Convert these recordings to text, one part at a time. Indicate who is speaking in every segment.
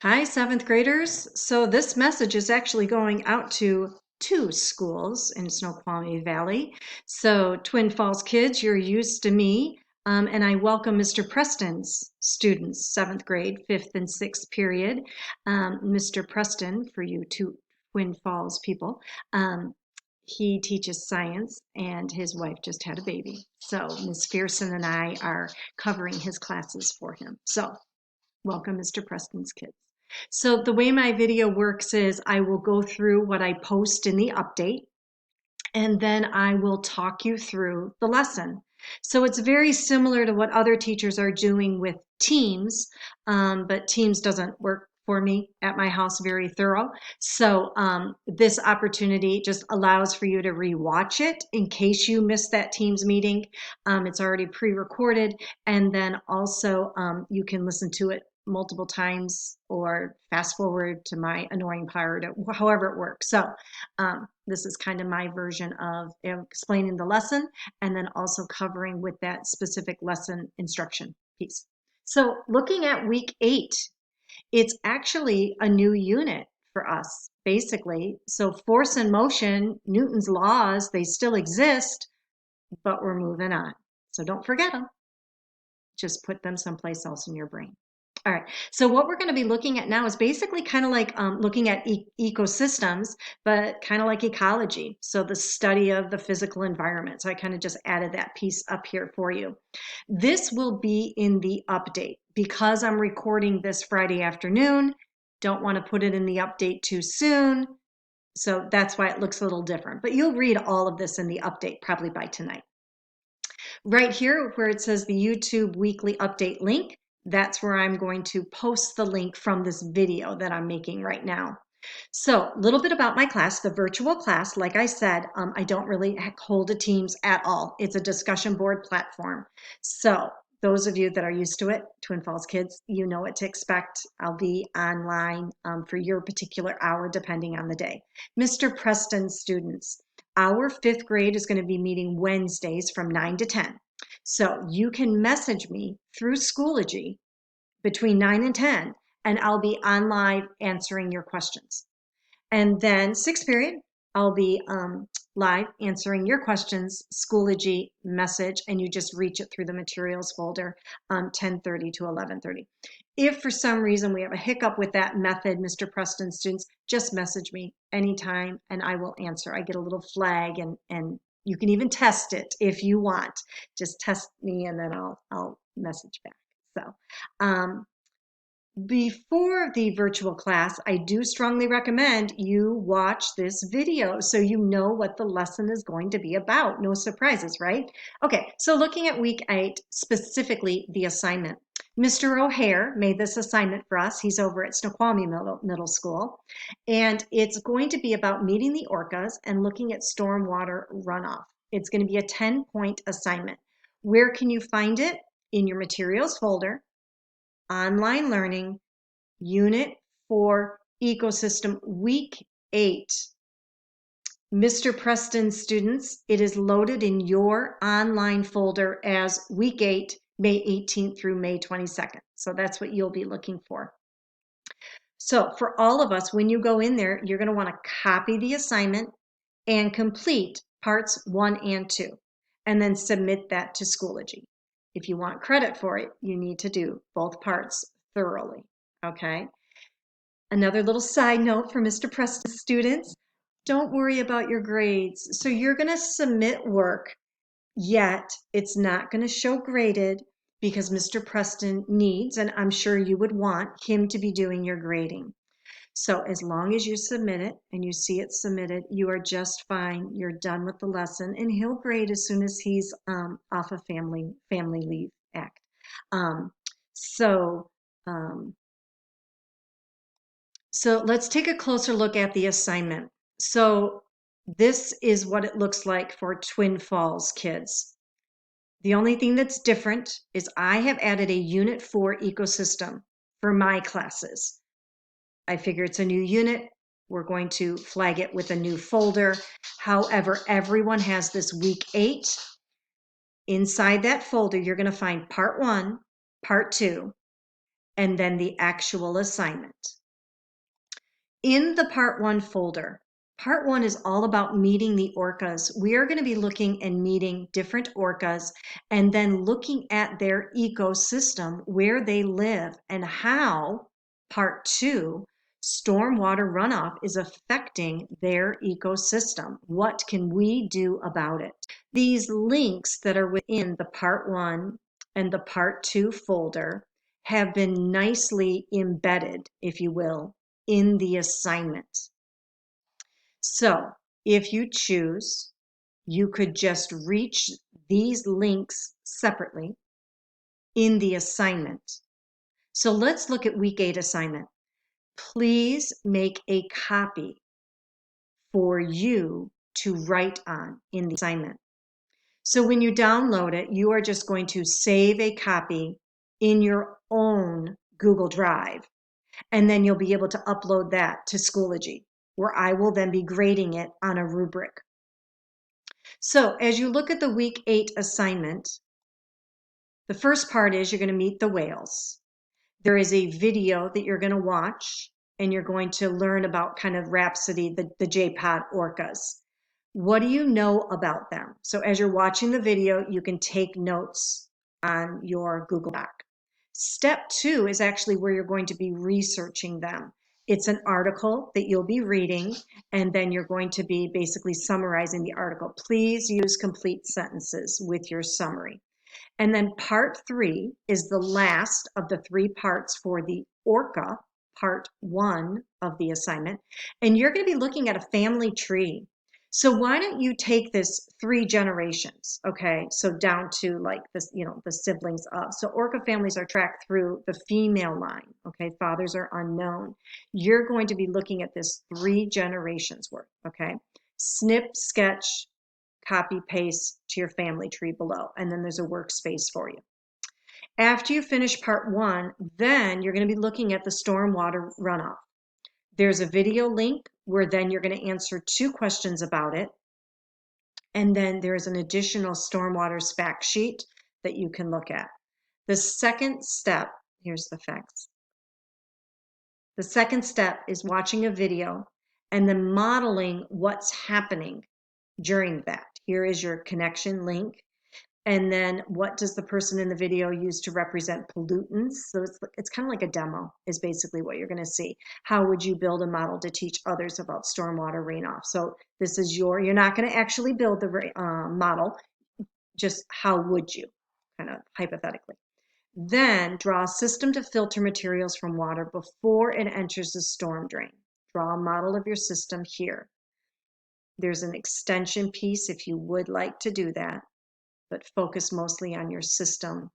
Speaker 1: Hi, seventh graders. So this message is actually going out to two schools in Snoqualmie Valley. So Twin Falls kids, you're used to me. And I welcome Mr. Preston's students, seventh grade, fifth and sixth period. Mr. Preston, for you two Twin Falls people, he teaches science and his wife just had a baby. So Miss Fearson and I are covering his classes for him. So welcome, Mr. Preston's kids. So the way my video works is I will go through what I post in the update, and then I will talk you through the lesson. So it's very similar to what other teachers are doing with Teams, but Teams doesn't work for me at my house very thorough. So this opportunity just allows for you to rewatch it in case you missed that Teams meeting. It's already pre-recorded, and then also you can listen to it multiple times or fast forward to my annoying part, however it works. So this is kind of my version of explaining the lesson and then also covering with that specific lesson instruction piece. So looking at week 8, it's actually a new unit for us, basically. So force and motion, Newton's laws, they still exist, but we're moving on. So don't forget them. Just put them someplace else in your brain. All right, so what we're going to be looking at now is basically kind of like looking at ecosystems, but kind of like ecology. So the study of the physical environment. So I kind of just added that piece up here for you. This will be in the update because I'm recording this Friday afternoon. Don't want to put it in the update too soon. So that's why it looks a little different. But you'll read all of this in the update probably by tonight. Right here where it says the YouTube weekly update link, that's where I'm going to post the link from this video that I'm making right now. So a little bit about my class, the virtual class. Like I said, I don't really hold a Teams at all. It's a discussion board platform. So those of you that are used to it, Twin Falls kids, you know what to expect. I'll be online for your particular hour depending on the day. Mr. Preston students, our fifth grade is going to be meeting Wednesdays from 9 to 10. So you can message me through Schoology between 9 and 10, and I'll be on live answering your questions. And then sixth period, I'll be live answering your questions, Schoology message, and you just reach it through the materials folder 10:30 to 11:30. If for some reason we have a hiccup with that method, Mr. Preston students, just message me anytime and I will answer. I get a little flag and you can even test it if you want. Just test me and then I'll message back. So before the virtual class, I do strongly recommend you watch this video so you know what the lesson is going to be about. No surprises, right? Okay, so looking at week 8, specifically the assignment. Mr. O'Hare made this assignment for us. He's over at Snoqualmie Middle School. And it's going to be about meeting the orcas and looking at stormwater runoff. It's going to be a 10-point assignment. Where can you find it? In your materials folder. Online Learning, Unit 4, Ecosystem, Week 8. Mr. Preston students, it is loaded in your online folder as Week 8, May 18th through May 22nd. So that's what you'll be looking for. So for all of us, when you go in there, you're going to want to copy the assignment and complete parts 1 and 2, and then submit that to Schoology. If you want credit for it, you need to do both parts thoroughly, okay? Another little side note for Mr. Preston students, don't worry about your grades. So you're going to submit work, yet it's not going to show graded because Mr. Preston needs, and I'm sure you would want, him to be doing your grading. So as long as you submit it and you see it submitted, you are just fine. You're done with the lesson, and he'll grade as soon as he's off of Family Leave Act. So let's take a closer look at the assignment. So this is what it looks like for Twin Falls kids. The only thing that's different is I have added a Unit 4 ecosystem for my classes. I figure it's a new unit. We're going to flag it with a new folder. However, everyone has this week 8. Inside that folder, you're going to find part 1, part 2, and then the actual assignment. In the Part 1 folder, Part 1 is all about meeting the orcas. We are going to be looking and meeting different orcas and then looking at their ecosystem, where they live, and how Part 2, stormwater runoff, is affecting their ecosystem. What can we do about it? These links that are within the Part 1 and the Part 2 folder have been nicely embedded, if you will, in the assignment. So if you choose, you could just reach these links separately in the assignment. So let's look at week 8 assignment. Please make a copy for you to write on in the assignment. So when you download it, you are just going to save a copy in your own Google Drive. And then you'll be able to upload that to Schoology, where I will then be grading it on a rubric. So as you look at the week 8 assignment, the first part is you're going to meet the whales. There is a video that you're going to watch, and you're going to learn about kind of Rhapsody, the J-pod orcas. What do you know about them? So as you're watching the video, you can take notes on your Google Doc. Step 2 is actually where you're going to be researching them. It's an article that you'll be reading, and then you're going to be basically summarizing the article. Please use complete sentences with your summary. And then Part 3 is the last of the 3 parts for the Orca, Part 1 of the assignment. And you're going to be looking at a family tree. So why don't you take this 3 generations, okay? So down to like this, the siblings of. So orca families are tracked through the female line, okay? Fathers are unknown. You're going to be looking at this 3 generations worth, okay? Snip, sketch, copy, paste to your family tree below, and then there's a workspace for you. After you finish Part 1, then you're going to be looking at the stormwater runoff. There's a video link where then you're going to answer 2 questions about it. And then there's an additional stormwater fact sheet that you can look at. The second step, here's the facts. The second step is watching a video and then modeling what's happening during that. Here is your connection link. And then what does the person in the video use to represent pollutants? So it's kind of like a demo is basically what you're going to see. How would you build a model to teach others about stormwater runoff? So this is you're not going to actually build the model, just how would you, kind of hypothetically. Then draw a system to filter materials from water before it enters the storm drain. Draw a model of your system here. There's an extension piece if you would like to do that, but focus mostly on your system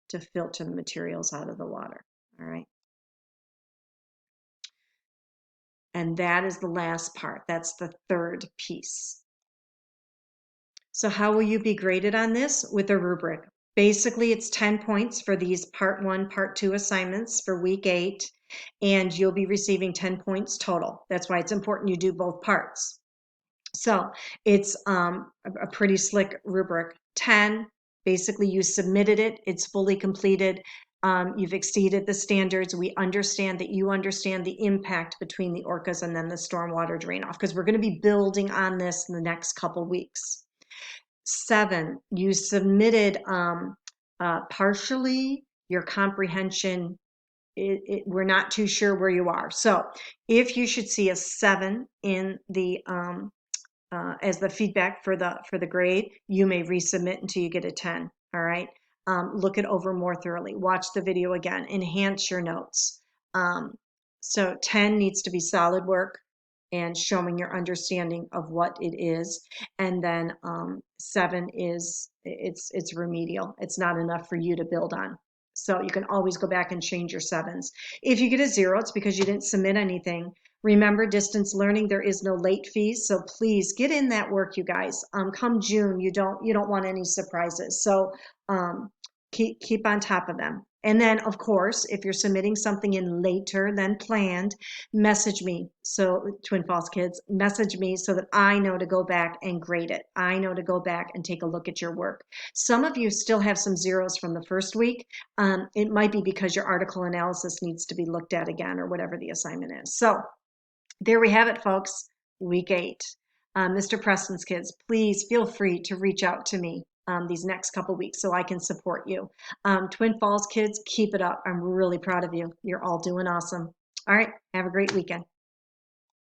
Speaker 1: to filter the materials out of the water, all right? And that is the last part. That's the third piece. So how will you be graded on this? With a rubric. Basically, it's 10 points for these Part 1, Part 2 assignments for week 8, and you'll be receiving 10 points total. That's why it's important you do both parts. So it's a pretty slick rubric. 10, basically you submitted it, it's fully completed, you've exceeded the standards. We understand that you understand the impact between the orcas and then the stormwater drain off, because we're going to be building on this in the next couple weeks. 7, you submitted partially your comprehension. We're not too sure where you are. So if you should see a 7 in the as the feedback for the grade, you may resubmit until you get a 10. All right. Look it over more thoroughly. Watch the video again. Enhance your notes. So 10 needs to be solid work and showing your understanding of what it is. And then 7 is it's remedial. It's not enough for you to build on. So you can always go back and change your 7s. If you get a 0, it's because you didn't submit anything. Remember, distance learning, there is no late fees. So please get in that work, you guys. Come June, you don't want any surprises. So keep on top of them. And then, of course, if you're submitting something in later than planned, message me. So, Twin Falls kids, message me so that I know to go back and grade it. I know to go back and take a look at your work. Some of you still have some zeros from the first week. It might be because your article analysis needs to be looked at again or whatever the assignment is. So, there we have it, folks. Week 8. Mr. Preston's kids, please feel free to reach out to me these next couple weeks so I can support you. Twin Falls kids, keep it up. I'm really proud of you. You're all doing awesome. All right, have a great weekend.